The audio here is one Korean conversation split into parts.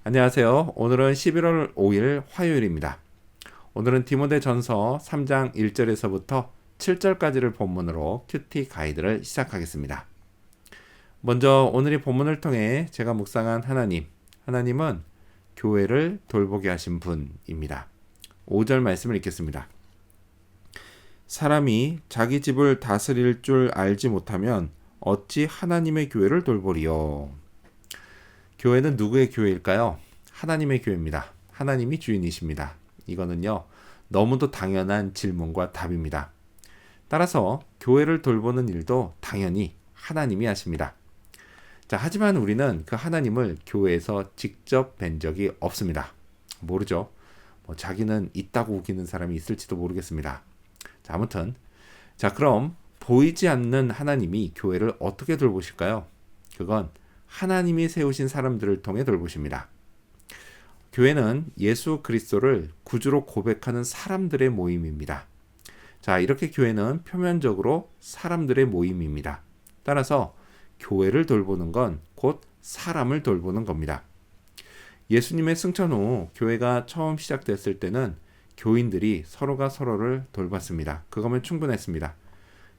안녕하세요. 오늘은 11월 5일 화요일입니다. 오늘은 디모데전서 3장 1절에서부터 7절까지를 본문으로 큐티 가이드를 시작하겠습니다. 먼저 오늘 이 본문을 통해 제가 묵상한 하나님은 교회를 돌보게 하신 분입니다. 5절 말씀을 읽겠습니다. 사람이 자기 집을 다스릴 줄 알지 못하면 어찌 하나님의 교회를 돌보리요. 교회는 누구의 교회일까요? 하나님의 교회입니다. 하나님이 주인이십니다. 이거는요, 너무도 당연한 질문과 답입니다. 따라서 교회를 돌보는 일도 당연히 하나님이 하십니다. 자, 하지만 우리는 그 하나님을 교회에서 직접 뵌 적이 없습니다. 모르죠. 자기는 있다고 우기는 사람이 있을지도 모르겠습니다. 자, 아무튼 그럼 보이지 않는 하나님이 교회를 어떻게 돌보실까요? 그건 하나님이 세우신 사람들을 통해 돌보십니다. 교회는 예수 그리스도를 구주로 고백하는 사람들의 모임입니다. 자, 이렇게 교회는 표면적으로 사람들의 모임입니다. 따라서 교회를 돌보는 건 곧 사람을 돌보는 겁니다. 예수님의 승천 후 교회가 처음 시작됐을 때는 교인들이 서로가 서로를 돌봤습니다. 그거면 충분했습니다.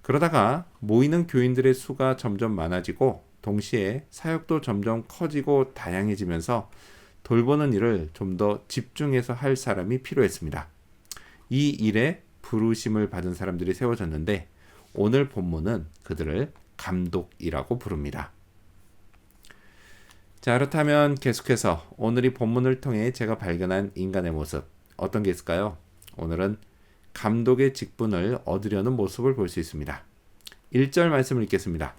그러다가 모이는 교인들의 수가 점점 많아지고 동시에 사역도 점점 커지고 다양해지면서 돌보는 일을 좀 더 집중해서 할 사람이 필요했습니다. 이 일에 부르심을 받은 사람들이 세워졌는데 오늘 본문은 그들을 감독이라고 부릅니다. 자, 그렇다면 계속해서 오늘 이 본문을 통해 제가 발견한 인간의 모습 어떤 게 있을까요? 오늘은 감독의 직분을 얻으려는 모습을 볼 수 있습니다. 1절 말씀을 읽겠습니다.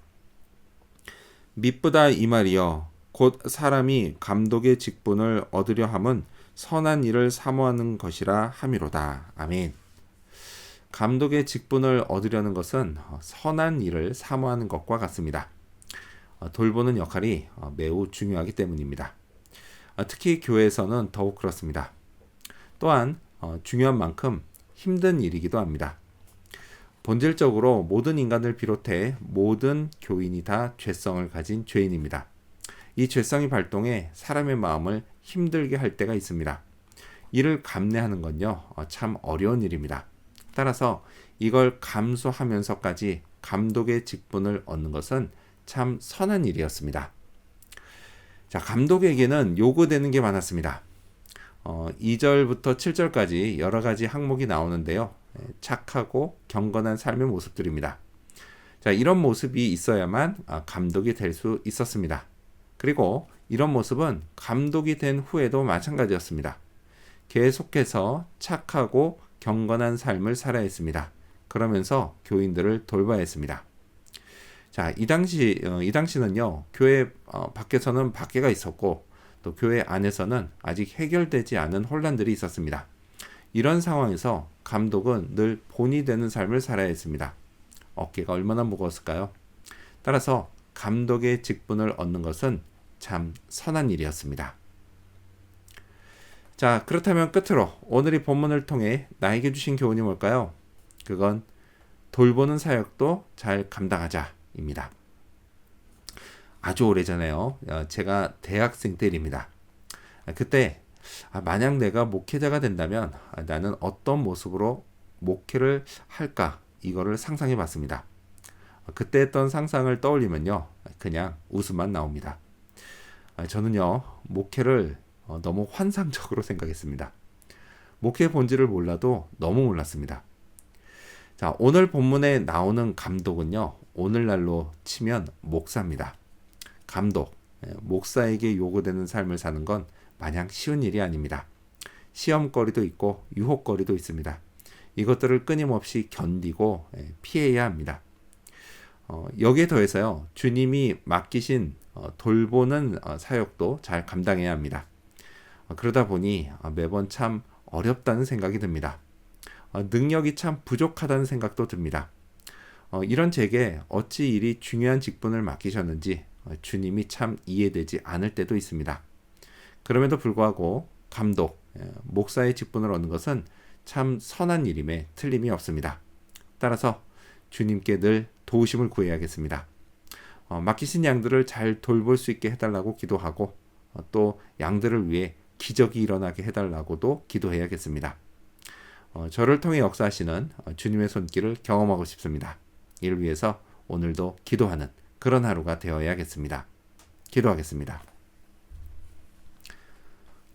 미쁘다 이 말이여 곧 사람이 감독의 직분을 얻으려 함은 선한 일을 사모하는 것이라 함이로다. 아멘. 감독의 직분을 얻으려는 것은 선한 일을 사모하는 것과 같습니다. 돌보는 역할이 매우 중요하기 때문입니다. 특히 교회에서는 더욱 그렇습니다. 또한 중요한 만큼 힘든 일이기도 합니다. 본질적으로 모든 인간을 비롯해 모든 교인이 다 죄성을 가진 죄인입니다. 이 죄성이 발동해 사람의 마음을 힘들게 할 때가 있습니다. 이를 감내하는 건요, 참 어려운 일입니다. 따라서 이걸 감수하면서까지 감독의 직분을 얻는 것은 참 선한 일이었습니다. 자, 감독에게는 요구되는 게 많았습니다. 2절부터 7절까지 여러 가지 항목이 나오는데요. 착하고 경건한 삶의 모습들입니다. 자, 이런 모습이 있어야만 감독이 될 수 있었습니다. 그리고 이런 모습은 감독이 된 후에도 마찬가지였습니다. 계속해서 착하고 경건한 삶을 살아야 했습니다. 그러면서 교인들을 돌봐야 했습니다. 자, 이 당시는요, 교회 밖에서는 박해가 있었고, 또 교회 안에서는 아직 해결되지 않은 혼란들이 있었습니다. 이런 상황에서 감독은 늘 본이 되는 삶을 살아야 했습니다. 어깨가 얼마나 무거웠을까요? 따라서 감독의 직분을 얻는 것은 참 선한 일이었습니다. 자, 그렇다면 끝으로 오늘 이 본문을 통해 나에게 주신 교훈이 뭘까요? 그건 돌보는 사역도 잘 감당하자입니다. 아주 오래전에요. 제가 대학생 때 일입니다. 그때 만약 내가 목회자가 된다면 나는 어떤 모습으로 목회를 할까 이거를 상상해 봤습니다. 그때 했던 상상을 떠올리면요, 그냥 웃음만 나옵니다. 저는요, 목회를 너무 환상적으로 생각했습니다. 목회 본질을 몰라도 너무 몰랐습니다. 자, 오늘 본문에 나오는 감독은요, 오늘날로 치면 목사입니다. 감독, 목사에게 요구되는 삶을 사는 건 마냥 쉬운 일이 아닙니다. 시험거리도 있고 유혹거리도 있습니다. 이것들을 끊임없이 견디고 피해야 합니다. 여기에 더해서요, 주님이 맡기신 돌보는 사역도 잘 감당해야 합니다. 그러다 보니 매번 참 어렵다는 생각이 듭니다. 능력이 참 부족하다는 생각도 듭니다. 이런 제게 어찌 이리 중요한 직분을 맡기셨는지 주님이 참 이해되지 않을 때도 있습니다. 그럼에도 불구하고 감독, 목사의 직분을 얻는 것은 참 선한 일임에 틀림이 없습니다. 따라서 주님께 늘 도우심을 구해야겠습니다. 맡기신 양들을 잘 돌볼 수 있게 해달라고 기도하고 또 양들을 위해 기적이 일어나게 해달라고도 기도해야겠습니다. 저를 통해 역사하시는 주님의 손길을 경험하고 싶습니다. 이를 위해서 오늘도 기도하는 그런 하루가 되어야겠습니다. 기도하겠습니다.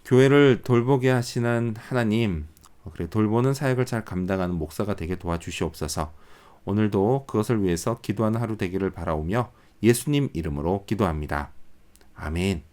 교회를 돌보게 하시는 하나님, 그래 돌보는 사역을 잘 감당하는 목사가 되게 도와주시옵소서. 오늘도 그것을 위해서 기도하는 하루 되기를 바라오며 예수님 이름으로 기도합니다. 아멘.